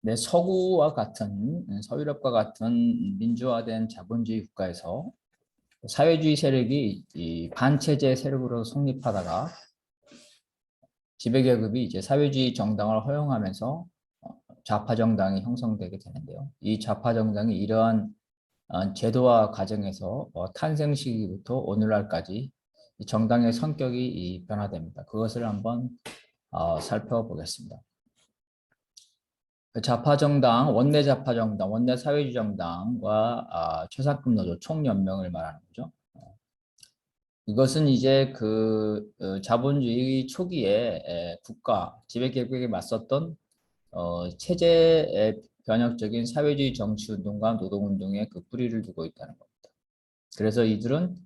네, 서구와 같은 서유럽과 같은 민주화된 자본주의 국가에서 사회주의 세력이 이 반체제 세력으로 성립하다가 지배계급이 이제 사회주의 정당을 허용하면서 좌파 정당이 형성되게 되는데요. 이 좌파 정당이 이러한 제도화 과정에서 탄생 시기부터 오늘날까지 이 정당의 성격이 변화됩니다. 그것을 한번 살펴보겠습니다. 좌파 정당, 원내 좌파 정당, 원내 사회주의 정당과 최상급 노조 총연맹을 말하는 거죠. 이것은 이제 자본주의 초기에 국가 지배계급에 맞섰던 체제의 변혁적인 사회주의 정치운동과 노동운동의 그 뿌리를 두고 있다는 겁니다. 그래서 이들은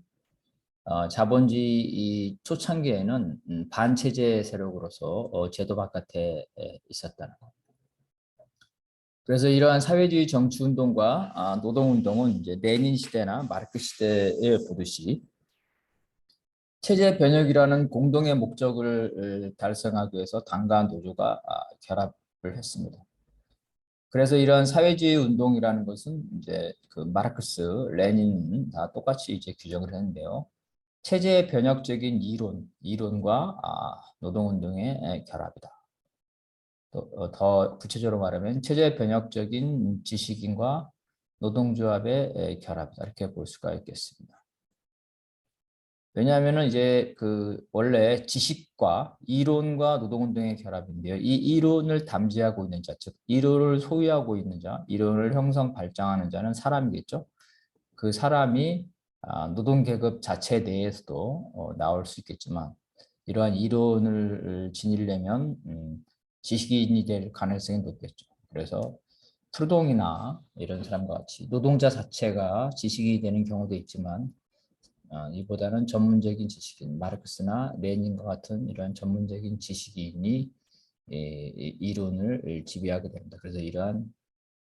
자본주의 이 초창기에는 반체제 세력으로서 제도 바깥에 있었다는 겁니다. 그래서 이러한 사회주의 정치운동과 노동운동은 이제 레닌 시대나 마르크 시대에 보듯이 체제 변혁이라는 공동의 목적을 달성하기 위해서 당과 노조가 결합을 했습니다. 그래서 이런 사회주의 운동이라는 것은 이제 그 마르크스, 레닌 다 똑같이 이제 규정을 했는데요. 체제 변혁적인 이론과 노동운동의 결합이다. 더 구체적으로 말하면 체제 변혁적인 지식인과 노동조합의 결합이다. 이렇게 볼 수가 있겠습니다. 왜냐하면은 이제 원래 지식과 이론과 노동운동의 결합인데요. 이 이론을 담지하고 있는 자, 즉 이론을 소유하고 있는 자, 이론을 형성 발전하는 자는 사람이겠죠. 그 사람이 노동계급 자체 내에서도 나올 수 있겠지만 이러한 이론을 지니려면 지식인이 될 가능성이 높겠죠. 그래서 프루동이나 이런 사람과 같이 노동자 자체가 지식인이 되는 경우도 있지만 이보다는 전문적인 지식인, 마르크스나 레닌과 같은 이러한 전문적인 지식인이 이론을 지배하게 됩니다. 그래서 이러한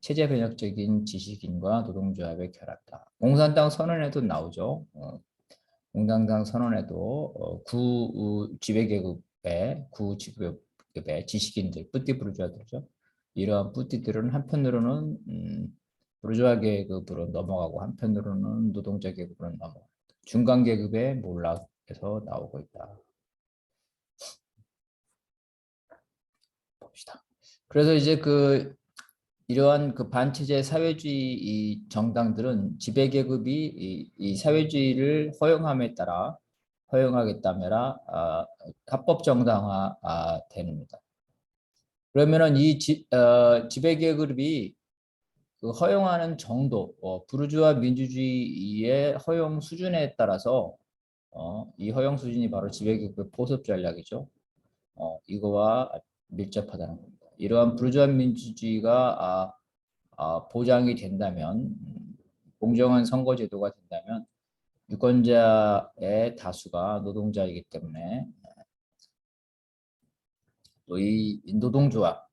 체제 변혁적인 지식인과 노동조합의 결합이다. 공산당 선언에도 나오죠. 공산당 선언에도 구지배계급의 지식인들, 뿌띠부르주아들이죠. 이러한 뿌띠들은 한편으로는 부르주아 계급으로 넘어가고 한편으로는 노동자 계급으로 넘어가고 중간 계급의 몰락에서 나오고 있다. 봅시다. 그래서 이제 이러한 반체제 사회주의 이 정당들은 지배계급이 이 사회주의를 허용하겠다면 합법 정당화 됩니다. 그러면은 지배계급이 허용하는 정도, 부르주아 민주주의의 허용 수준에 따라서 이 허용 수준이 바로 지배계급의 포섭 전략이죠. 이거와 밀접하다는 겁니다. 이러한 부르주아 민주주의가 보장이 된다면, 공정한 선거제도가 된다면 유권자의 다수가 노동자이기 때문에 또 이 노동조합,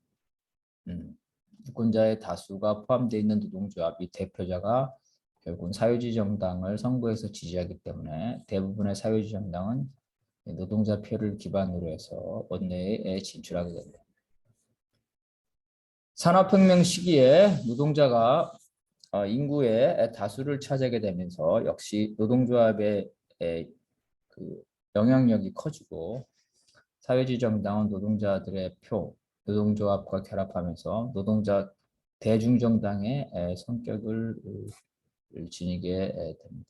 유권자의 다수가 포함되어 있는 노동조합이 대표자가 결국은 사회주의 정당을 선거에서 지지하기 때문에 대부분의 사회주의 정당은 노동자 표를 기반으로 해서 원내에 진출하게 됩니다. 산업혁명 시기에 노동자가 인구의 다수를 차지하게 되면서 역시 노동조합의 영향력이 커지고 사회주의 정당은 노동자들의 표, 노동조합과 결합하면서 노동자 대중정당의 성격을 지니게 됩니다.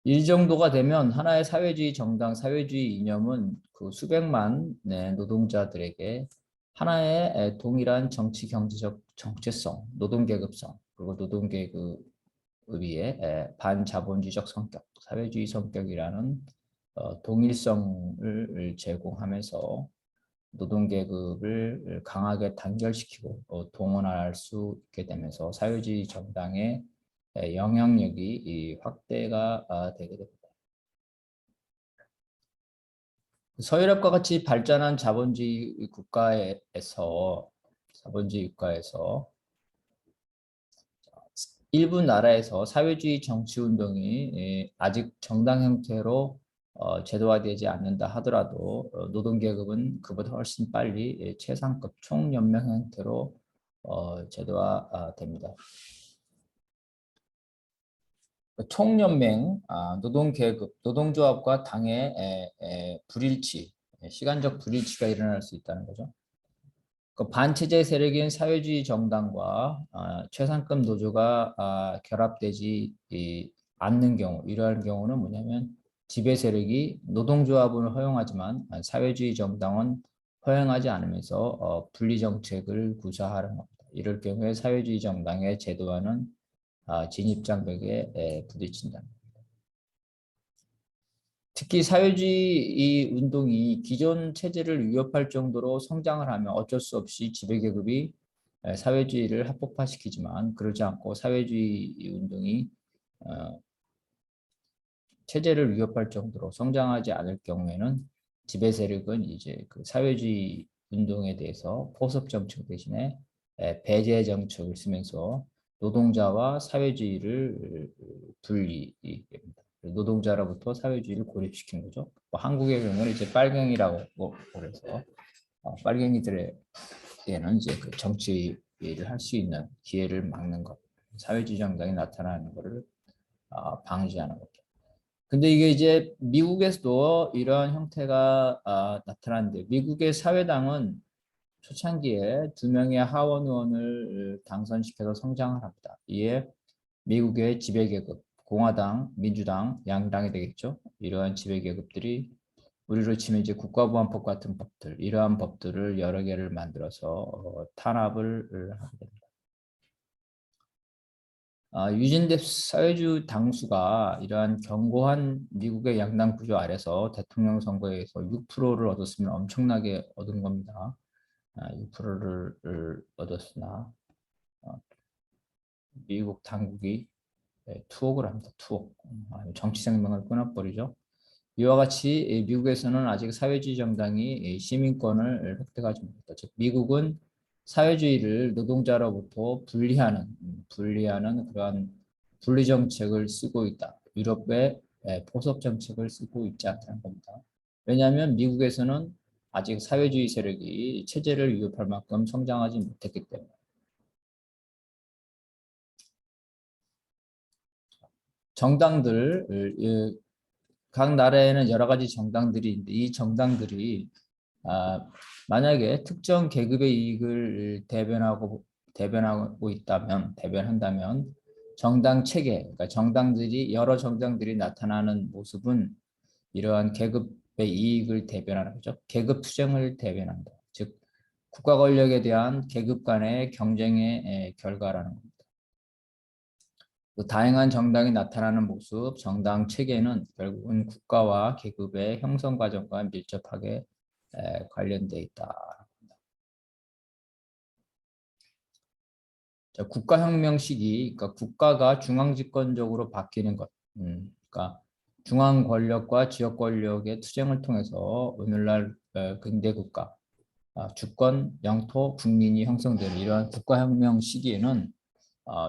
이 정도가 되면 하나의 사회주의 정당, 사회주의 이념은 수백만 노동자들에게 하나의 동일한 정치 경제적 정체성, 노동계급성, 그리고 노동계급의 반자본주의적 성격, 사회주의 성격이라는 동일성을 제공하면서 노동계급을 강하게 단결시키고 동원할 수 있게 되면서 사회주의 정당의 영향력이 확대가 되게 됩니다. 서유럽과 같이 발전한 자본주의 국가에서 일부 나라에서 사회주의 정치운동이 아직 정당 형태로 제도화되지 않는다 하더라도 노동계급은 그보다 훨씬 빨리 최상급 총연맹 형태로 제도화됩니다. 총연맹, 노동계급, 노동조합과 당의 불일치, 시간적 불일치가 일어날 수 있다는 거죠. 그 반체제 세력인 사회주의 정당과 최상급 노조가 결합되지 않는 경우, 이러한 경우는 뭐냐면 지배 세력이 노동조합을 허용하지만 사회주의 정당은 허용하지 않으면서 분리 정책을 구사하는 겁니다. 이럴 경우에 사회주의 정당의 제도화는 진입장벽에 부딪힌다. 특히 사회주의 이 운동이 기존 체제를 위협할 정도로 성장을 하면 어쩔 수 없이 지배계급이 사회주의를 합법화시키지만 그러지 않고 사회주의 운동이 체제를 위협할 정도로 성장하지 않을 경우에는 지배 세력은 이제 그 사회주의 운동에 대해서 포섭 정책 대신에 배제 정책을 쓰면서 노동자와 사회주의를 분리합니다. 노동자로부터 사회주의를 고립시킨 거죠. 뭐 한국의 경우는 이제 빨갱이라고 그래서 빨갱이들에게는 이제 그 정치를 할 수 있는 기회를 막는 것, 사회주의 정당이 나타나는 것을 방지하는 것. 근데 이게 이제 미국에서도 이러한 형태가 나타나는데 미국의 사회당은 초창기에 2명의 하원 의원을 당선시켜서 성장을 합니다. 이에 미국의 지배계급, 공화당, 민주당, 양당이 되겠죠. 이러한 지배계급들이 우리로 치면 이제 국가보안법 같은 법들, 이러한 법들을 여러 개를 만들어서 탄압을 하게 됩니다. 유진대 사회주의 당수가 이러한 견고한 미국의 양당 구조 아래서 대통령 선거에서 6%를 얻었으면 엄청나게 얻은 겁니다. 6%를 얻었으나 미국 당국이 투옥을 합니다. 투옥. 정치 생명을 끊어버리죠. 이와 같이 미국에서는 아직 사회주의 정당이 시민권을 획득하지 못했다. 즉 미국은 사회주의를 노동자로부터 분리하는 그러한 분리 정책을 쓰고 있다. 유럽의 포섭 정책을 쓰고 있지 않다는 겁니다. 왜냐하면 미국에서는 아직 사회주의 세력이 체제를 위협할 만큼 성장하지 못했기 때문에. 정당들, 각 나라에는 여러 가지 정당들이 있는데 이 정당들이 만약에 특정 계급의 이익을 대변하고 있다면, 대변한다면 정당 체계, 그러니까 여러 정당들이 나타나는 모습은 이러한 계급의 이익을 대변하는 거죠. 계급 투쟁을 대변한다. 즉 국가 권력에 대한 계급 간의 경쟁의 결과라는 겁니다. 그 다양한 정당이 나타나는 모습, 정당 체계는 결국은 국가와 계급의 형성 과정과 밀접하게 관련돼 있다. 국가혁명 시기, 그러니까 국가가 중앙집권적으로 바뀌는 것, 그러니까 중앙 권력과 지역 권력의 투쟁을 통해서 오늘날 근대 국가, 주권, 영토, 국민이 형성되는 이러한 국가혁명 시기에는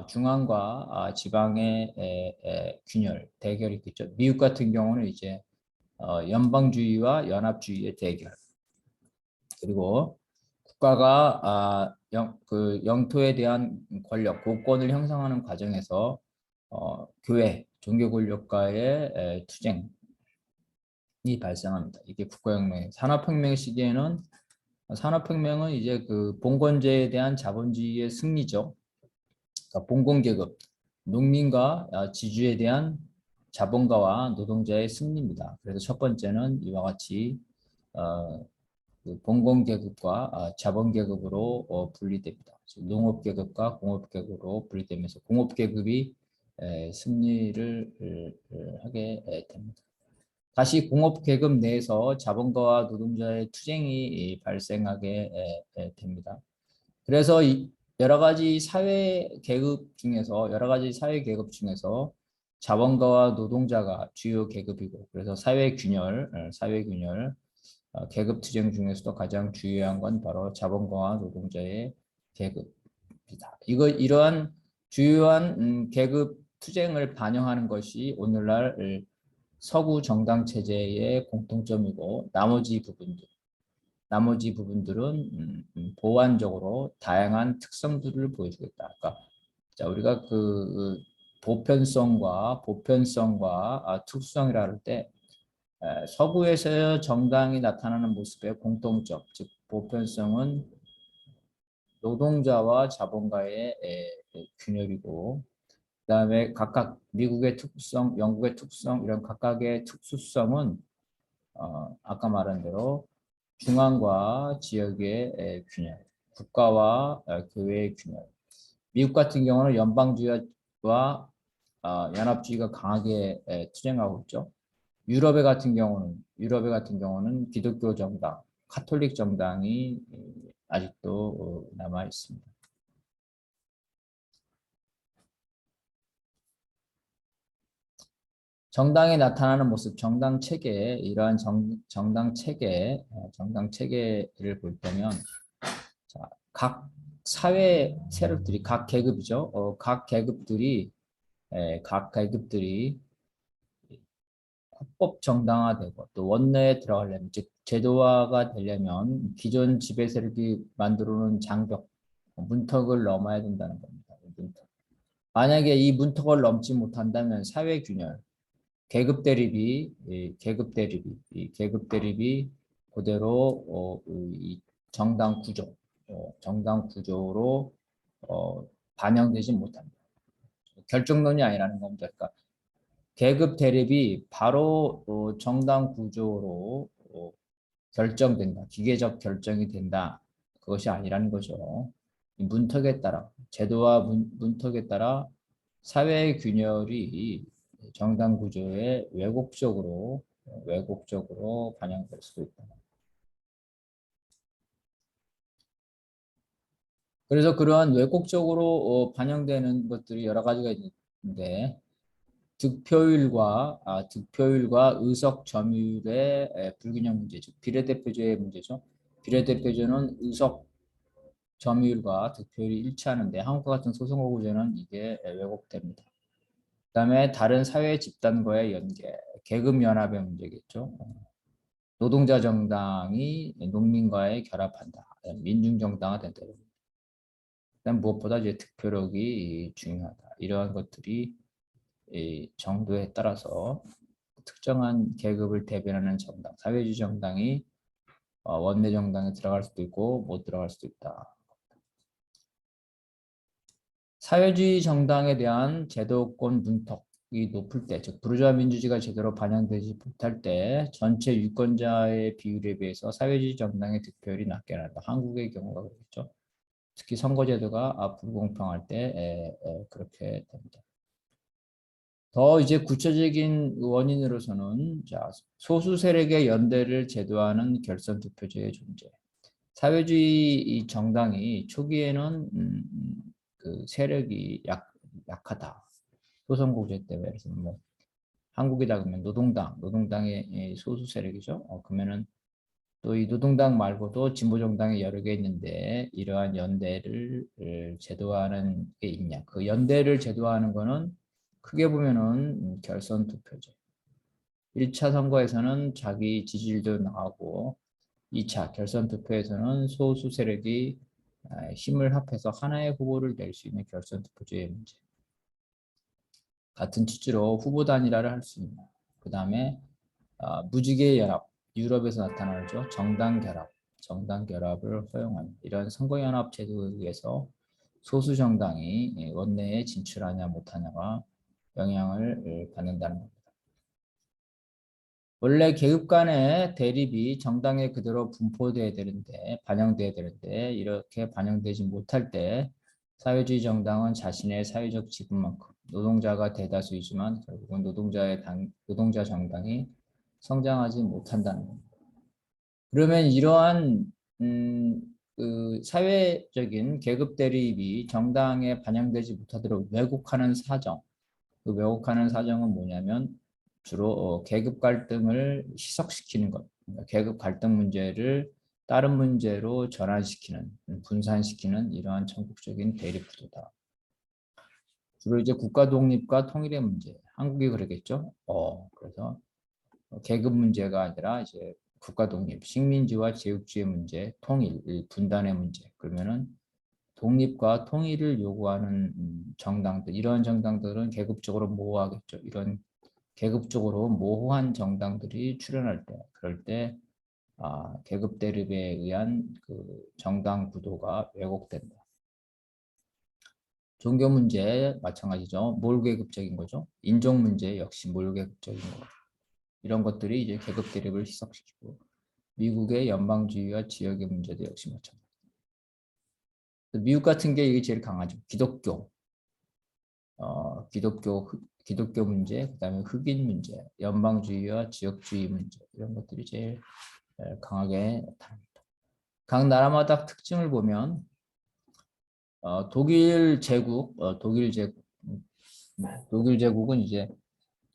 중앙과 지방의 균열, 대결이 있겠죠. 미국 같은 경우는 이제 연방주의와 연합주의의 대결. 그리고 국가가 그 영토에 대한 권력, 고권을 형성하는 과정에서 교회, 종교 권력과의 투쟁이 발생합니다. 이게 국가혁명, 산업혁명 시기에는 산업혁명은 이제 그 봉건제에 대한 자본주의의 승리죠. 그러니까 봉건계급, 농민과 지주에 대한 자본가와 노동자의 승리입니다. 그래서 첫 번째는 이와 같이 그 봉건계급과 자본계급으로 분리됩니다. 농업계급과 공업계급으로 분리되면서 공업계급이 승리를 하게 됩니다. 다시 공업계급 내에서 자본가와 노동자의 투쟁이 발생하게 됩니다. 그래서 여러 가지 사회 계급 중에서 자본가와 노동자가 주요 계급이고 그래서 사회균열, 계급 투쟁 중에서도 가장 중요한 건 바로 자본가와 노동자의 계급이다. 이러한 주요한 계급 투쟁을 반영하는 것이 오늘날 서구 정당 체제의 공통점이고 나머지 부분들은 보완적으로 다양한 특성들을 보여주겠다. 그러니까 자, 우리가 그 보편성과 특수성이라 할 때 서구에서 정당이 나타나는 모습의 공통점, 즉 보편성은 노동자와 자본가의 균열이고, 그다음에 각각 미국의 특성, 영국의 특성 이런 각각의 특수성은 아까 말한 대로 중앙과 지역의 균열, 국가와 교회의 균열. 미국 같은 경우는 연방주의와 연합주의가 강하게 투쟁하고 있죠. 유럽의 같은 경우는 기독교 정당, 카톨릭 정당이 아직도 남아 있습니다. 정당에 나타나는 모습, 정당 체계, 이러한 정당 체계를 볼 때면, 자, 각 사회 세력들이, 각 계급이죠. 각 계급들이 합법 정당화되고 또 원내에 들어가려면, 즉 제도화가 되려면 기존 지배 세력이 만들어놓은 장벽, 문턱을 넘어야 된다는 겁니다. 문턱. 만약에 이 문턱을 넘지 못한다면 사회 균열, 계급 대립이 그대로 이 정당 구조로 반영되지 못합니다. 결정론이 아니라는 겁니다. 그러니까 계급 대립이 바로 정당 구조로 결정된다. 기계적 결정이 된다. 그것이 아니라는 거죠. 문턱에 따라, 제도와 문턱에 따라 사회 균열이 정당 구조에 왜곡적으로 반영될 수도 있다. 그래서 그러한 왜곡적으로 반영되는 것들이 여러 가지가 있는데, 득표율과 의석 점유율의 불균형 문제죠. 비례대표제의 문제죠. 비례대표제는 의석 점유율과 득표율이 일치하는데 한국과 같은 소선거구제는 이게 왜곡됩니다. 그다음에 다른 사회 집단과의 연계, 계급연합의 문제겠죠. 노동자 정당이 농민과의 결합한다. 민중정당화 된다. 그다음 무엇보다 이제 득표력이 중요하다. 이러한 것들이 이 정도에 따라서 특정한 계급을 대변하는 정당, 사회주의 정당이 원내 정당에 들어갈 수도 있고 못 들어갈 수도 있다. 사회주의 정당에 대한 제도권 문턱이 높을 때, 즉 부르주아 민주주의가 제대로 반영되지 못할 때 전체 유권자의 비율에 비해서 사회주의 정당의 득표율이 낮게 나다. 한국의 경우가 그렇죠. 특히 선거제도가 불공평할 때 그렇게 됩니다. 더 이제 구체적인 원인으로서는 자, 소수 세력의 연대를 제도하는 결선 투표제의 존재. 사회주의 정당이 초기에는 그 세력이 약하다. 소선거구제 때문에. 그래서 뭐 한국이다 그러면 노동당의 소수 세력이죠. 그러면은 또 이 노동당 말고도 진보정당이 여러 개 있는데 이러한 연대를 제도화하는 게 있냐. 그 연대를 제도화하는 거는 크게 보면은 결선 투표죠. 1차 선거에서는 자기 지지율도 나오고 2차 결선 투표에서는 소수 세력이 힘을 합해서 하나의 후보를 낼 수 있는 결선 투표제의 문제. 같은 취지로 후보 단일화를 할 수 있는. 그 다음에 무지개 연합, 유럽에서 나타나죠. 정당 결합을 허용하는 이런 선거연합 제도에 의해서 소수 정당이 원내에 진출하냐 못하냐가 영향을 받는다는 겁니다. 원래 계급 간의 대립이 정당에 그대로 반영돼야 되는데 이렇게 반영되지 못할 때 사회주의 정당은 자신의 사회적 지분만큼 노동자가 대다수이지만 결국은 노동자 정당이 성장하지 못한다는 겁니다. 그러면 이러한 그 사회적인 계급 대립이 정당에 반영되지 못하도록 왜곡하는 사정, 그 왜곡하는 사정은 뭐냐면 주로 계급 갈등을 희석시키는 것, 계급 갈등 문제를 다른 문제로 분산시키는 이러한 전국적인 대립 구도다. 주로 이제 국가 독립과 통일의 문제, 한국이 그러겠죠. 그래서 계급 문제가 아니라 이제 국가 독립, 식민지와 제국주의 문제, 통일, 분단의 문제. 그러면은 독립과 통일을 요구하는 정당들, 이런 정당들은 계급적으로 모호하겠죠. 이런 계급적으로 모호한 정당들이 출현할 때, 그럴 때 계급 대립에 의한 그 정당 구도가 왜곡된다. 종교 문제 마찬가지죠. 몰계급적인 거죠. 인종 문제 역시 몰계급적인 거. 이런 것들이 이제 계급 대립을 희석시키고 미국의 연방주의와 지역의 문제도 역시 마찬가지. 미국 같은 게 이게 제일 강하죠. 기독교, 기독교 문제, 그다음에 흑인 문제, 연방주의와 지역주의 문제 이런 것들이 제일 강하게 나타납니다. 각 나라마다 특징을 보면 독일 제국, 독일 제국은 이제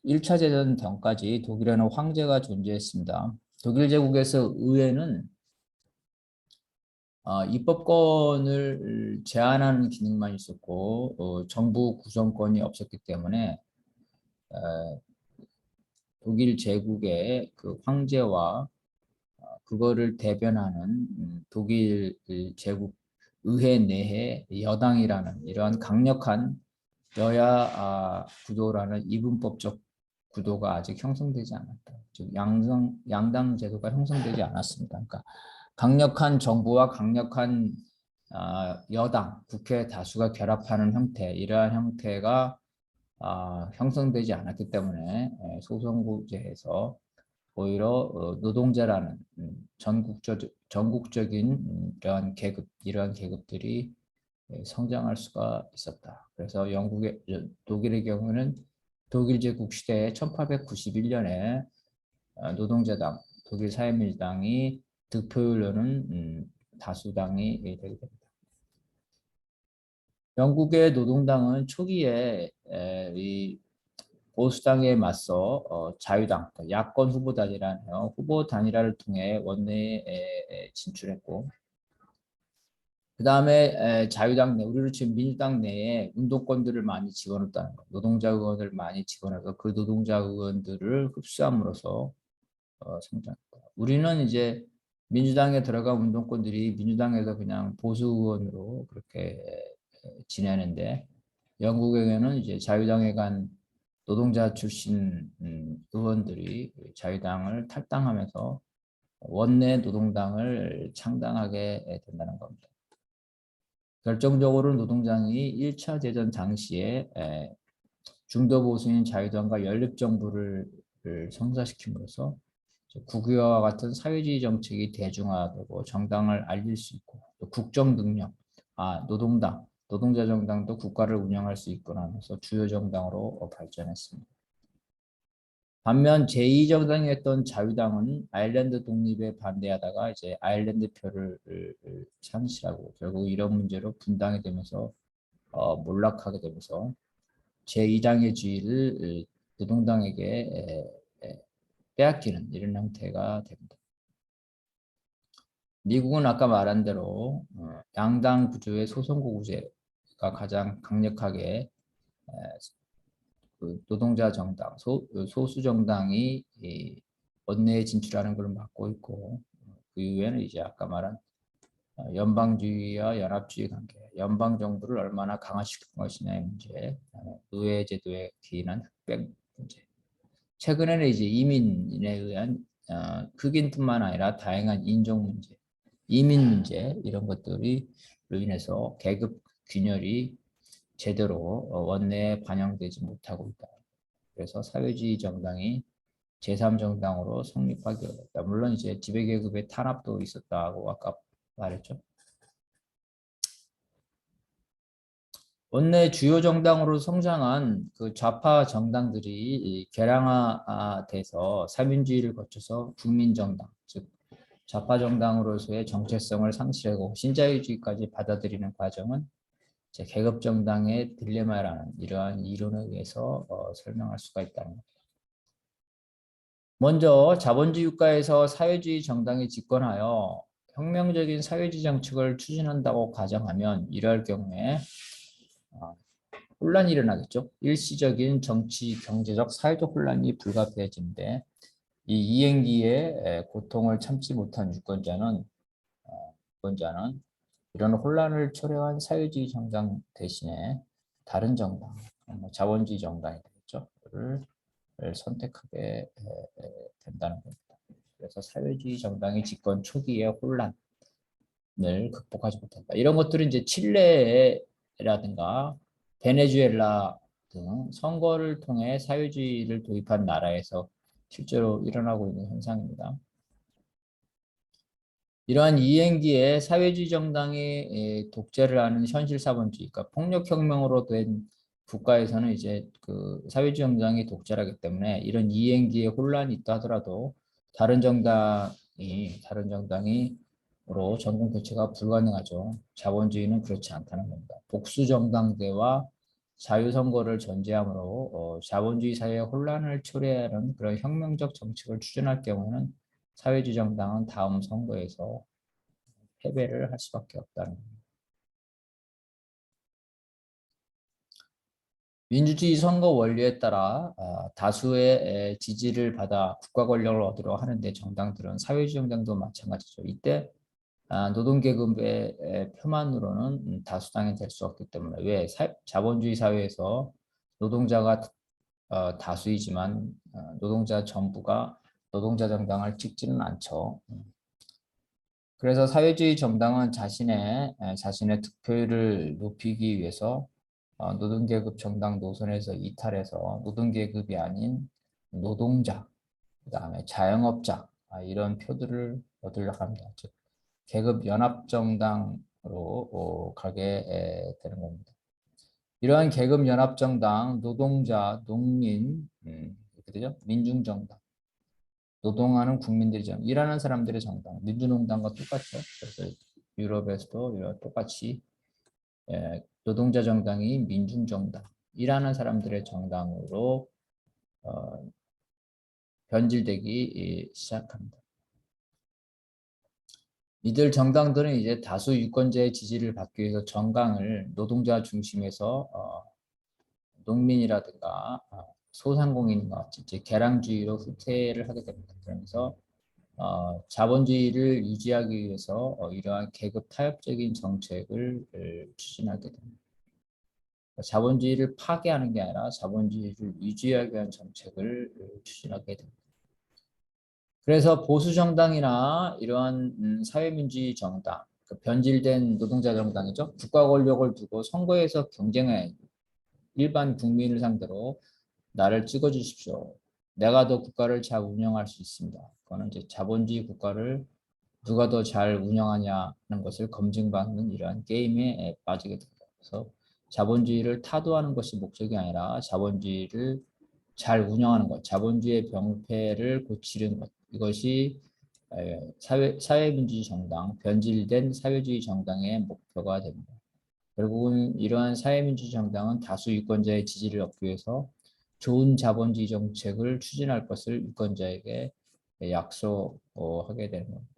1차 대전 전까지 독일에는 황제가 존재했습니다. 독일 제국에서 의회는 입법권을 제한하는 기능만 있었고 정부 구성권이 없었기 때문에 독일 제국의 그 황제와 그거를 대변하는 독일 제국 의회 내에 여당이라는 이러한 강력한 여야 구도라는 이분법적 구도가 아직 형성되지 않았다. 즉 양당 제도가 형성되지 않았습니다. 그러니까 강력한 정부와 강력한 여당, 국회 다수가 결합하는 형태, 이러한 형태가 형성되지 않았기 때문에 소선구제에서 오히려 노동자라는 전국적인 이러한 이러한 계급들이 성장할 수가 있었다. 그래서 독일의 경우는 독일 제국 시대에 1891년에 노동자당, 독일 사회민주당이 득표율로는 다수당이 되게 됩니다. 영국의 노동당은 초기에 이 보수당에 맞서 자유당, 야권 후보 단일화네요. 후보 단일화를 통해 원내에 진출했고, 그 다음에 자유당 내, 우리로 치면 민주당 내에 운동권들을 많이 집어넣었다는 거, 노동자 의원을 많이 집어넣어서 그 노동자 의원들을 흡수함으로써 성장했다. 우리는 이제 민주당에 들어간 운동권들이 민주당에서 그냥 보수 의원으로 그렇게 지내는데 영국에는 이제 자유당에 간 노동자 출신 의원들이 자유당을 탈당하면서 원내 노동당을 창당하게 된다는 겁니다. 결정적으로 노동당이 1차 대전 당시에 중도 보수인 자유당과 연립정부를 성사시킴으로써 국유화와 같은 사회주의 정책이 대중화되고 정당을 알릴 수 있고 국정 능력, 노동자 정당도 국가를 운영할 수 있거나 하면서 주요 정당으로 발전했습니다. 반면 제2정당이었던 자유당은 아일랜드 독립에 반대하다가 이제 아일랜드 표를 상실하고 결국 이런 문제로 분당이 되면서 몰락하게 되면서 제2당의 지위를 노동당에게 빼앗기는 이런 형태가 됩니다. 미국은 아까 말한 대로 양당 구조의 소선거구제가 가장 강력하게 그 노동자 정당, 소수 정당이 원내에 진출하는 걸 막고 있고 그 이후에는 이제 아까 말한 연방주의와 연합주의 관계, 연방 정부를 얼마나 강화시킬 것이냐의 문제, 의회 제도에 기인한 흑백 문제. 최근에는 이제 이민에 의한 흑인뿐만 아니라 다양한 인종 문제, 이민 문제 이런 것들이 로 인해서 계급 균열이 제대로 원내에 반영되지 못하고 있다. 그래서 사회주의 정당이 제3정당으로 성립하기 어렵다. 물론 이제 지배계급의 탄압도 있었다고 아까 말했죠. 원내 주요 정당으로 성장한 그 좌파 정당들이 개량화돼서 사민주의를 거쳐서 국민정당, 즉 좌파 정당으로서의 정체성을 상실하고 신자유주의까지 받아들이는 과정은 계급 정당의 딜레마라는 이러한 이론에 의해서 설명할 수가 있다는 겁니다. 먼저 자본주의 국가에서 사회주의 정당이 집권하여 혁명적인 사회주의 정책을 추진한다고 가정하면 이럴 경우에 혼란이 일어나겠죠. 일시적인 정치, 경제적, 사회적 혼란이 불가피해지는데 이 이행기의 고통을 참지 못한 유권자는 이런 혼란을 초래한 사회주의 정당 대신에 다른 정당, 자본주의 정당이 되겠죠. 를 선택하게 된다는 겁니다. 그래서 사회주의 정당이 집권 초기의 혼란을 극복하지 못한다. 이런 것들은 이제 칠레라든가 베네수엘라 등 선거를 통해 사회주의를 도입한 나라에서 실제로 일어나고 있는 현상입니다. 이러한 이행기에 사회주의 정당이 독재를 하는 현실 사본주의, 그러니까 폭력혁명으로 된 국가에서는 이제 그 사회주의 정당이 독재를 하기 때문에 이런 이행기에 혼란이 있다 하더라도 다른 정당이로 전공 교체가 불가능하죠. 자본주의는 그렇지 않다는 겁니다. 복수 정당제와 자유선거를 전제하므로 자본주의 사회의 혼란을 초래하는 그런 혁명적 정책을 추진할 경우에는 사회주의 정당은 다음 선거에서 패배를 할 수밖에 없다는 겁니다. 민주주의 선거 원리에 따라 다수의 지지를 받아 국가 권력을 얻으려 하는데 정당들은 사회주의 정당도 마찬가지죠. 이때 노동계급의 표만으로는 다수당이 될 수 없기 때문에 왜 자본주의 사회에서 노동자가 다수이지만 노동자 전부가 노동자 정당을 찍지는 않죠. 그래서 사회주의 정당은 자신의 득표율을 높이기 위해서 노동계급 정당 노선에서 이탈해서 노동계급이 아닌 노동자, 그다음에 자영업자 이런 표들을 얻으려고 합니다. 즉 계급 연합 정당으로 가게 되는 겁니다. 이러한 계급 연합 정당, 노동자, 농민, 이렇게 되죠. 민중 정당. 노동하는 국민들이 일하는 사람들의 정당, 민주농당과 똑같죠. 그래서 유럽에서도 똑같이 노동자 정당이 민중정당, 일하는 사람들의 정당으로 변질되기 시작합니다. 이들 정당들은 이제 다수 유권자의 지지를 받기 위해서 정강을 노동자 중심에서 농민이라든가 소상공인과 같이 이제 개량주의로 후퇴를 하게 됩니다. 그러면서 자본주의를 유지하기 위해서 이러한 계급 타협적인 정책을 추진하게 됩니다. 자본주의를 파괴하는 게 아니라 자본주의를 유지하기 위한 정책을 추진하게 됩니다. 그래서 보수 정당이나 이러한 사회민주주의 정당, 그 변질된 노동자 정당이죠. 국가 권력을 두고 선거에서 경쟁해 일반 국민을 상대로 나를 찍어주십시오. 내가 더 국가를 잘 운영할 수 있습니다. 그거는 이제 자본주의 국가를 누가 더 잘 운영하냐는 것을 검증받는 이러한 게임에 빠지게 됩니다. 그래서 자본주의를 타도하는 것이 목적이 아니라 자본주의를 잘 운영하는 것, 자본주의의 병폐를 고치는 것, 이것이 사회민주주의 정당, 변질된 사회주의 정당의 목표가 됩니다. 결국은 이러한 사회민주주의 정당은 다수 유권자의 지지를 얻기 위해서 좋은 자본주의 정책을 추진할 것을 유권자에게 약속하게 되는 겁니다.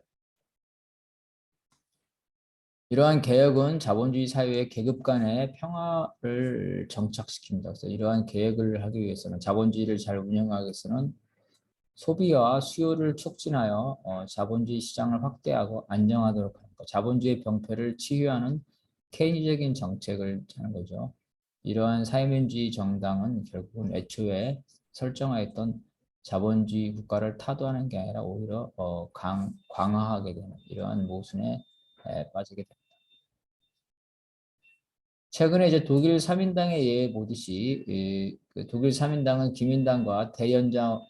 이러한 개혁은 자본주의 사회의 계급 간의 평화를 정착시킵니다. 그래서 이러한 계획을 하기 위해서는 자본주의를 잘 운영하기 위해서는 소비와 수요를 촉진하여 자본주의 시장을 확대하고 안정하도록 하는 것. 자본주의 병폐를 치유하는 케이니적인 정책을 하는 거죠. 이러한 사회민주주의 정당은 결국은 애초에 설정하였던 자본주의 국가를 타도하는 게 아니라 오히려 강화하게 되는 이러한 모순에 빠지게 됩니다. 최근에 이제 독일 3인당의 예에 보듯이 그 독일 3인당은 기민당과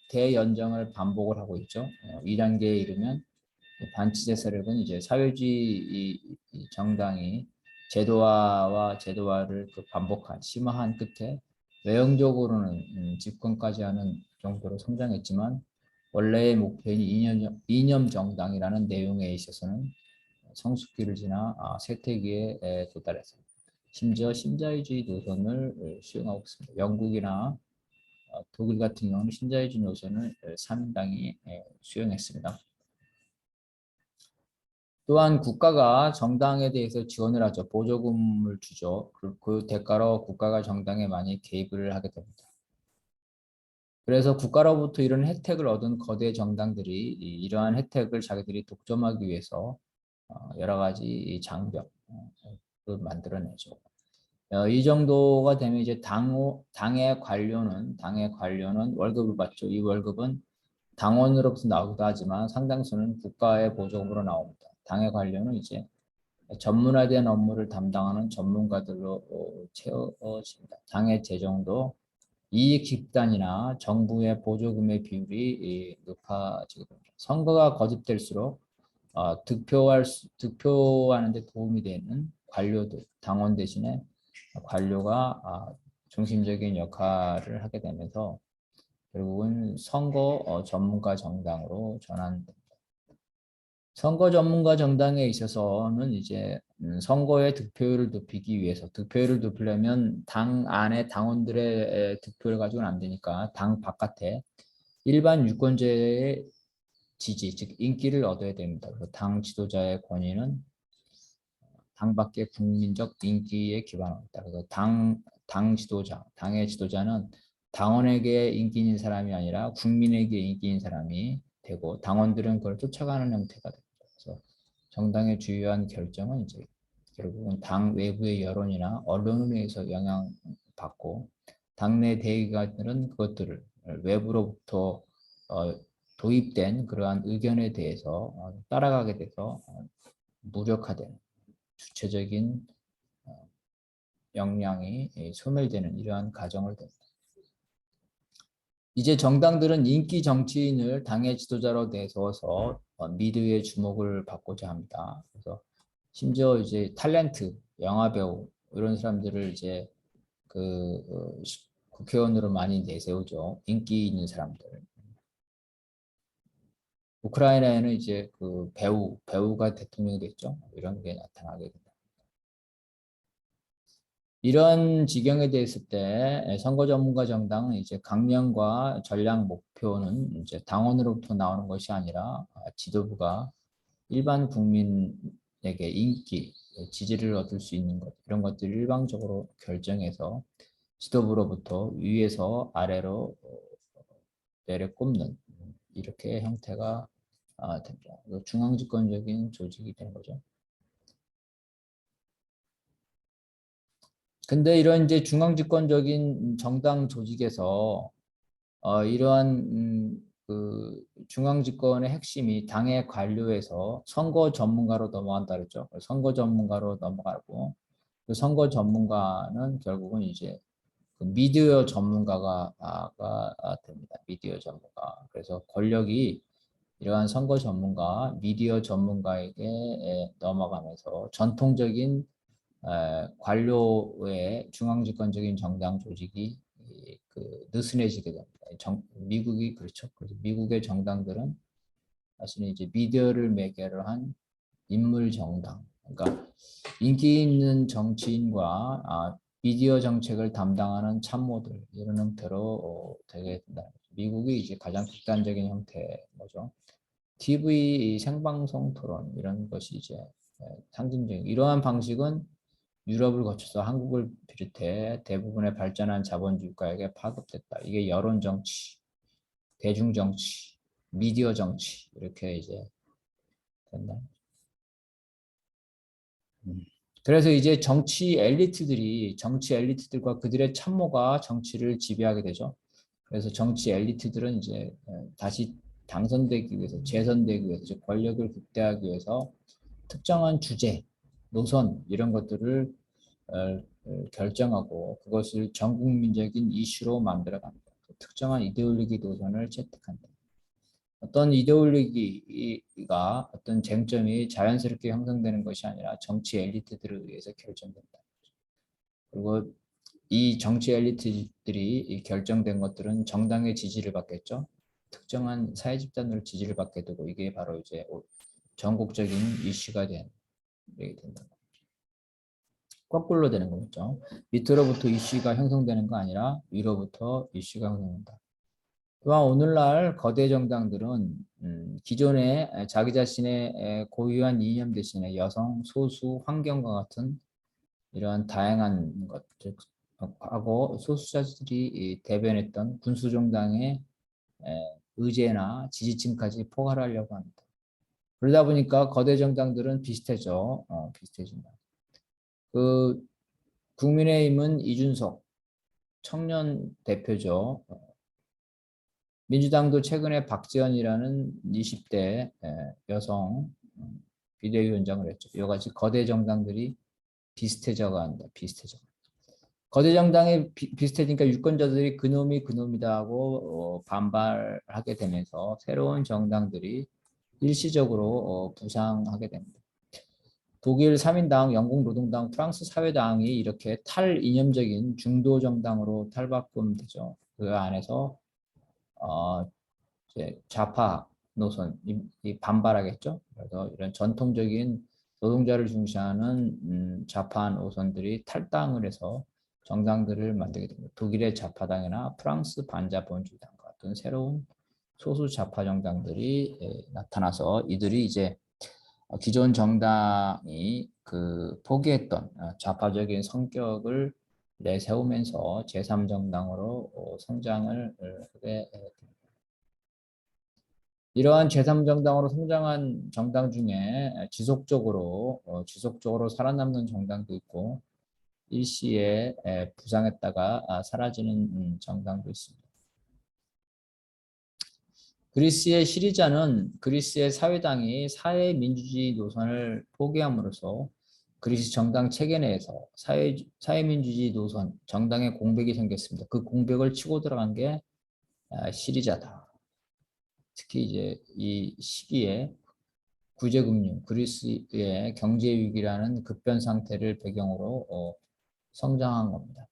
대연정을 반복을 하고 있죠. 2단계에 이르면 반치제 세력은 이제 사회주의 이 정당이 제도화를 그 반복한 심화한 끝에 외형적으로는 집권까지 하는 정도로 성장했지만 원래의 목표인 이념 정당이라는 내용에 있어서는 성숙기를 지나 쇠퇴기에 도달해서 심지어 신자유주의 노선을 수용하고 있습니다. 영국이나 독일 같은 경우는 신자유주의 노선을 3인당이 수용했습니다. 또한 국가가 정당에 대해서 지원을 하죠. 보조금을 주죠. 그 대가로 국가가 정당에 많이 개입을 하게 됩니다. 그래서 국가로부터 이런 혜택을 얻은 거대 정당들이 이러한 혜택을 자기들이 독점하기 위해서 여러 가지 이 장벽을 만들어내죠. 이 정도가 되면 이제 당의 관료는 월급을 받죠. 이 월급은 당원으로부터 나오기도 하지만 상당수는 국가의 보조금으로 나옵니다. 당의 관료는 이제 전문화된 업무를 담당하는 전문가들로 채워집니다. 당의 재정도 이익 집단이나 정부의 보조금의 비율이 높아지게 됩니다. 선거가 거듭될수록 득표하는 데 도움이 되는 관료들, 당원 대신에 관료가 중심적인 역할을 하게 되면서 결국은 선거 전문가 정당으로 전환됩니다. 선거 전문가 정당에 있어서는 이제 선거의 득표율을 높이기 위해서 득표율을 높이려면 당 안에 당원들의 득표를 가지고는 안 되니까 당 바깥에 일반 유권자의 지지, 즉 인기를 얻어야 됩니다. 그래서 당 지도자의 권위는 당 밖의 국민적 인기에 기반합니다. 그래서 당 지도자, 당의 지도자는 당원에게 인기 있는 사람이 아니라 국민에게 인기 있는 사람이 되고 당원들은 그걸 쫓아가는 형태가 됩니다. 그래서 정당의 주요한 결정은 이제 결국은 당 외부의 여론이나 언론에 의해서 영향받고 당내 대의가들은 그것들을 외부로부터 도입된 그러한 의견에 대해서 따라가게 돼서 무력화되는 주체적인 역량이 소멸되는 이러한 과정을 됩니다. 이제 정당들은 인기 정치인을 당의 지도자로 내세워서 미디어의 주목을 받고자 합니다. 그래서 심지어 이제 탤런트, 영화배우 이런 사람들을 이제 국회의원으로 많이 내세우죠. 인기 있는 사람들. 우크라이나에는 이제 배우가 대통령이 됐죠. 이런 게 나타나게 됩니다. 이런 지경에 대했을 때 선거 전문가 정당은 이제 강령과 전략 목표는 이제 당원으로부터 나오는 것이 아니라 지도부가 일반 국민에게 인기, 지지를 얻을 수 있는 것 이런 것들을 일방적으로 결정해서 지도부로부터 위에서 아래로 내려 꼽는 이렇게 형태가 됩니다. 중앙집권적인 조직이 되는 거죠. 근데 이런 이제 중앙집권적인 정당 조직에서 이러한 중앙집권의 핵심이 당의 관료에서 선거 전문가로 넘어간다 그랬죠. 선거 전문가로 넘어가고 그 선거 전문가는 결국은 이제 미디어 전문가가 됩니다. 미디어 전문가. 그래서 권력이 이러한 선거 전문가, 미디어 전문가에게 넘어가면서 전통적인 관료의 중앙집권적인 정당 조직이 느슨해지게 됩니다. 미국이 그렇죠. 그래서 미국의 정당들은 사실은 이제 미디어를 매개로 한 인물 정당, 그러니까 인기 있는 정치인과 미디어 정책을 담당하는 참모들 이런 형태로 되게 된다. 미국이 이제 가장 극단적인 형태 뭐죠? TV 생방송 토론 이런 것이 이제 상징적인 이러한 방식은 유럽을 거쳐서 한국을 비롯해 대부분의 발전한 자본주의 국가에게 파급됐다. 이게 여론 정치, 대중 정치, 미디어 정치 이렇게 이제 된다. 그래서 이제 정치 엘리트들과 그들의 참모가 정치를 지배하게 되죠. 그래서 정치 엘리트들은 이제 다시 당선되기 위해서, 재선되기 위해서, 권력을 극대화하기 위해서 특정한 주제, 노선 이런 것들을 결정하고 그것을 전국민적인 이슈로 만들어갑니다. 특정한 이데올로기 노선을 채택한다. 어떤 이데올로기가 어떤 쟁점이 자연스럽게 형성되는 것이 아니라 정치 엘리트들에 의해서 결정된다. 그리고 이 정치 엘리트들이 결정된 것들은 정당의 지지를 받겠죠. 특정한 사회 집단으로 지지를 받게 되고 이게 바로 이제 전국적인 이슈가 되게 된다. 거꾸로 되는 거죠. 밑으로부터 이슈가 형성되는 거 아니라 위로부터 이슈가 형성된다. 또한 오늘날 거대 정당들은 기존에 자기 자신의 고유한 이념 대신에 여성, 소수, 환경과 같은 이러한 다양한 것, 즉 과거 소수자들이 대변했던 군수정당의 의제나 지지층까지 포괄하려고 합니다. 그러다 보니까 거대 정당들은 비슷해져. 비슷해진다. 그 국민의힘은 이준석 청년 대표죠. 민주당도 최근에 박지원이라는 20대 여성 비대위원장을 했죠. 이와 같이 거대 정당들이 비슷해져 간다. 비슷해져. 거대 정당이 비슷해지니까 유권자들이 그놈이 그놈이다 하고 반발하게 되면서 새로운 정당들이 일시적으로 부상하게 됩니다. 독일 3인당, 영국 노동당, 프랑스 사회당이 이렇게 탈이념적인 중도 정당으로 탈바꿈되죠. 그 안에서 이제 좌파 노선 이 반발하겠죠. 그래서 이런 전통적인 노동자를 중시하는 좌파 노선들이 탈당을 해서 정당들을 만들게 됩니다. 독일의 좌파당이나 프랑스 반자본주의당 같은 새로운 소수 좌파 정당들이 나타나서 이들이 이제 기존 정당이 그 포기했던 좌파적인 성격을 내세우면서 제3정당으로 성장을 하게 됩니다. 이러한 제3정당으로 성장한 정당 중에 지속적으로 살아남는 정당도 있고 일시에 부상했다가 사라지는 정당도 있습니다. 그리스의 시리자는 그리스의 사회당이 사회민주주의 노선을 포기함으로써 그리스 정당 체계 내에서 사회민주주의 노선, 정당의 공백이 생겼습니다. 그 공백을 치고 들어간 게 시리자다. 특히 이제 이 시기에 구제금융, 그리스의 경제 위기라는 급변 상태를 배경으로 성장한 겁니다.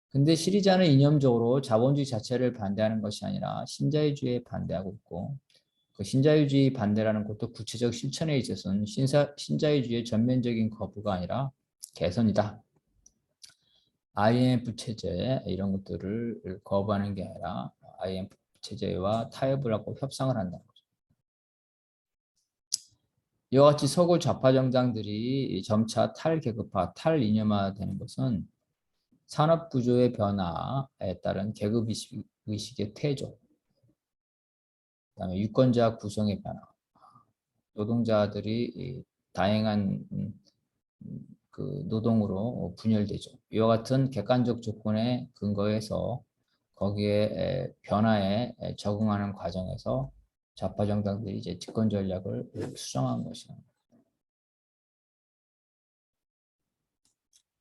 근데 시리자는 이념적으로 자본주의 자체를 반대하는 것이 아니라 신자유주의에 반대하고 있고 그 신자유주의 반대라는 것도 구체적 실천에 있어서는 신자유주의의 전면적인 거부가 아니라 개선이다. IMF 체제 이런 것들을 거부하는 게 아니라 IMF 체제와 타협을 하고 협상을 한다는 거죠. 이와 같이 서구 좌파 정당들이 점차 탈계급화, 탈이념화되는 것은 산업구조의 변화에 따른 계급의식의 퇴조, 그다음에 유권자 구성의 변화, 노동자들이 다양한 그 노동으로 분열되죠. 이와 같은 객관적 조건에 근거해서 거기에 변화에 적응하는 과정에서 좌파 정당들이 이제 집권 전략을 수정한 것입니다.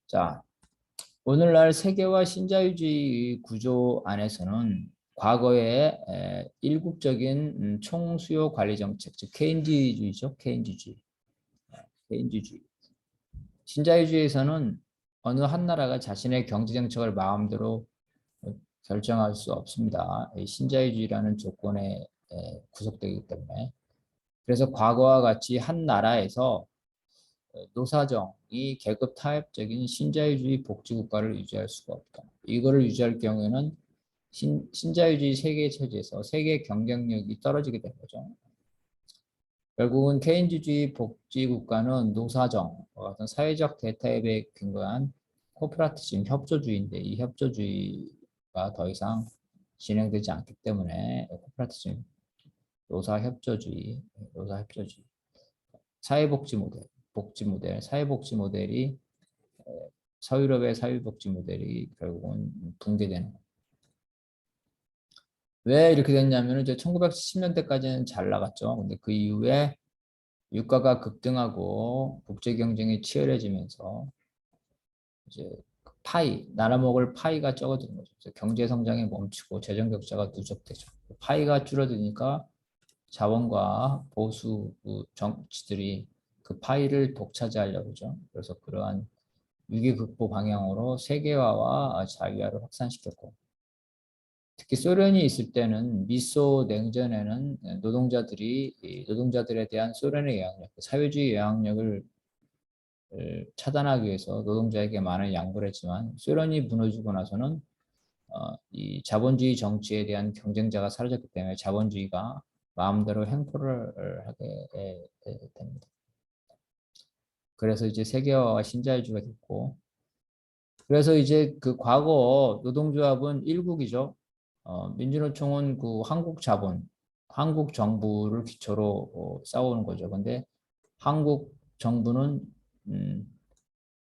자, 오늘날 세계화 신자유주의 구조 안에서는 과거의 일국적인 총수요 관리 정책, 즉 케인즈주의죠. 케인즈주의. 신자유주의에서는 어느 한 나라가 자신의 경제 정책을 마음대로 결정할 수 없습니다. 신자유주의라는 조건에 구속되기 때문에. 그래서 과거와 같이 한 나라에서 노사정이 계급 타협적인 신자유주의 복지국가를 유지할 수가 없다. 이거를 유지할 경우에는 신자유주의 세계 체제에서 세계 경쟁력이 떨어지게 된 거죠. 결국은 케인즈주의 복지국가는 노사정 같은 사회적 대타협에 근거한 코퍼레티즘 협조주의인데 이 협조주의가 더 이상 진행되지 않기 때문에 코퍼레티즘 노사협조주의 사회복지 모델, 사회복지 모델이 서유럽의 사회복지 모델이 결국은 붕괴되는 거예요. 왜 이렇게 됐냐면 이제 1970년대까지는 잘 나갔죠. 근데 그 이후에 유가가 급등하고 국제 경쟁이 치열해지면서 이제 나라 먹을 파이가 적어지는 거죠. 경제 성장이 멈추고 재정 격차가 누적되죠. 파이가 줄어드니까 자원과 보수 정치들이 그 파이를 독차지하려고 하죠. 그래서 그러한 위기 극복 방향으로 세계화와 자유화를 확산시켰고 특히 소련이 있을 때는 미소 냉전에는 노동자들에 대한 소련의 영향력, 사회주의 영향력을 차단하기 위해서 노동자에게 많은 양보를 했지만 소련이 무너지고 나서는 이 자본주의 정치에 대한 경쟁자가 사라졌기 때문에 자본주의가 마음대로 행포를 하게 됩니다. 그래서 이제 세계화와 신자유주의가 됐고 그래서 이제 그 과거 노동조합은 일국이죠. 민주노총은 그 한국 자본, 한국 정부를 기초로 싸우는 거죠. 근데 한국 정부는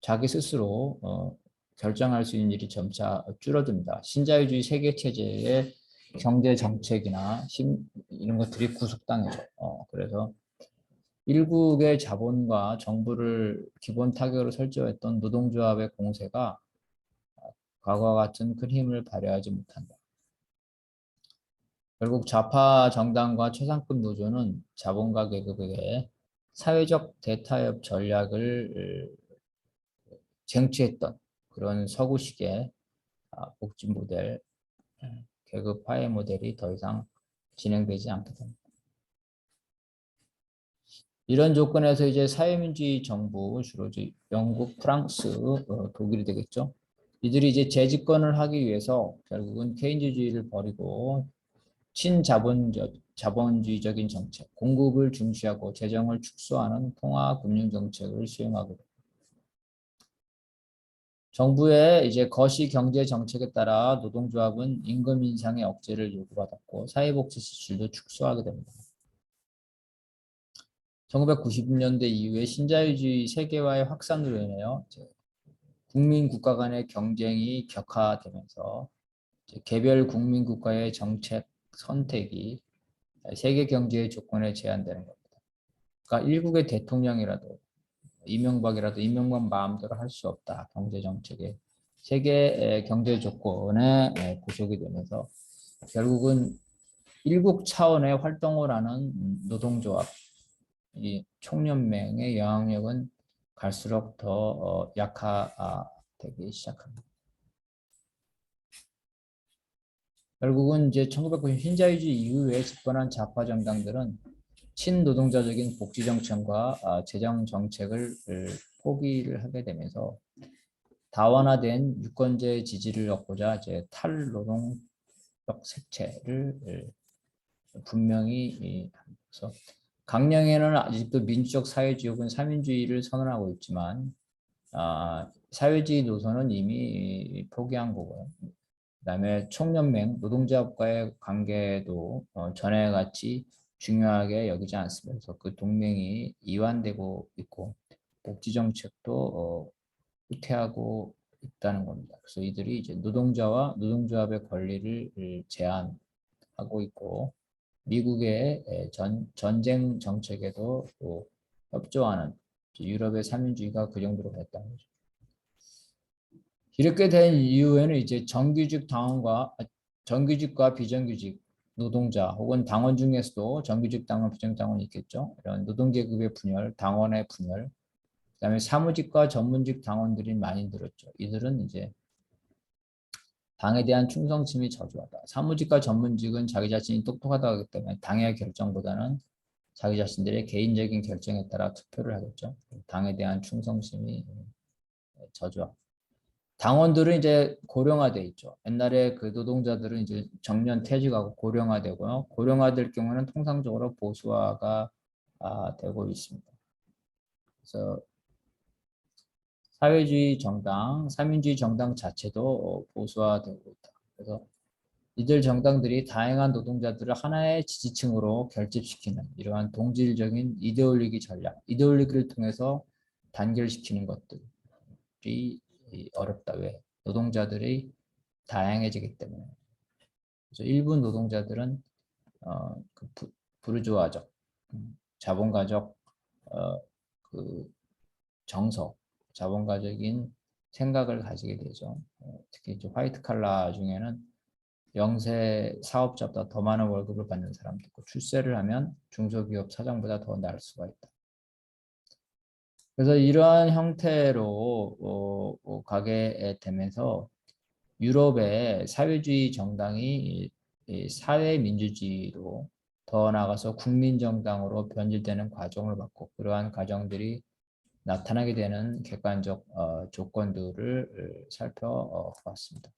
자기 스스로 결정할 수 있는 일이 점차 줄어듭니다. 신자유주의 세계 체제의 경제 정책이나 이런 것들이 구속당해죠. 그래서 일국의 자본과 정부를 기본 타격으로 설정했던 노동조합의 공세가 과거와 같은 큰 힘을 발휘하지 못한다. 결국 좌파 정당과 최상급 노조는 자본가 계급에게 사회적 대타협 전략을 쟁취했던 그런 서구식의 복지 모델, 계급 화해 모델이 더 이상 진행되지 않게 됩니다. 이런 조건에서 이제 사회민주주의 정부, 주로 이제 영국, 프랑스, 독일이 되겠죠. 이들이 이제 재집권을 하기 위해서 결국은 케인즈주의를 버리고 자본주의적인 정책, 공급을 중시하고 재정을 축소하는 통화 금융 정책을 시행하고 됩니다. 정부의 이제 거시 경제 정책에 따라 노동조합은 임금 인상의 억제를 요구받았고 사회복지 지출도 축소하게 됩니다. 1990년대 이후에 신자유주의 세계화의 확산으로 인하여 국민 국가 간의 경쟁이 격화되면서 개별 국민 국가의 정책 선택이 세계 경제의 조건에 제한되는 겁니다. 그러니까 일국의 대통령이라도 이명박 마음대로 할 수 없다. 경제 정책에 세계 경제 조건에 구속이 되면서 결국은 일국 차원의 활동을 하는 노동조합, 이 총연맹의 영향력은 갈수록 더 약화되기 시작합니다. 결국은 이제 1990 신자유주의 이후에 집권한 좌파 정당들은 친노동자적인 복지 정책과 재정 정책을 포기를 하게 되면서 다원화된 유권자의 지지를 얻고자 이제 탈노동적 색채를 분명히 하면서 강령에는 아직도 민주적 사회주의 혹은 사민주의를 선언하고 있지만 사회주의 노선은 이미 포기한 거고요. 그다음에 총연맹 노동자와의 관계도 전에 같이 중요하게 여기지 않습니다. 그 동맹이 이완되고 있고 복지 정책도 후퇴하고 있다는 겁니다. 그래서 이들이 이제 노동자와 노동조합의 권리를 제한하고 있고 미국의 전쟁 정책에도 또 협조하는 유럽의 삼민주의가 그 정도로 됐다는 거죠. 이렇게 된 이후에는 이제 정규직과 비정규직 노동자 혹은 당원 중에서도 정규직 당원, 비정규직 당원이 있겠죠. 이런 노동계급의 분열, 당원의 분열, 그다음에 사무직과 전문직 당원들이 많이 늘었죠. 이들은 이제 당에 대한 충성심이 저조하다. 사무직과 전문직은 자기 자신이 똑똑하다고 하기 때문에 당의 결정보다는 자기 자신들의 개인적인 결정에 따라 투표를 하겠죠. 당에 대한 충성심이 저조하다. 당원들은 이제 고령화돼 있죠. 옛날에 그 노동자들은 이제 정년 퇴직하고 고령화되고요. 고령화될 경우는 통상적으로 보수화가 되고 있습니다. 그래서 사회주의 정당, 사민주의 정당 자체도 보수화되고 있다. 그래서 이들 정당들이 다양한 노동자들을 하나의 지지층으로 결집시키는 이러한 동질적인 이데올로기 전략, 이데올로기를 통해서 단결시키는 것들이 어렵다. 왜? 노동자들이 다양해지기 때문에. 그래서 일부 노동자들은 그 부르주아적, 자본가적 그 정서, 자본가적인 생각을 가지게 되죠. 특히 이제 화이트 칼라 중에는 영세 사업자보다 더 많은 월급을 받는 사람도 있고 출세를 하면 중소기업 사장보다 더 나을 수가 있다. 그래서 이러한 형태로 가게 되면서 유럽의 사회주의 정당이 사회민주주의로 더 나아가서 국민정당으로 변질되는 과정을 받고 그러한 과정들이 나타나게 되는 객관적 조건들을 살펴봤습니다.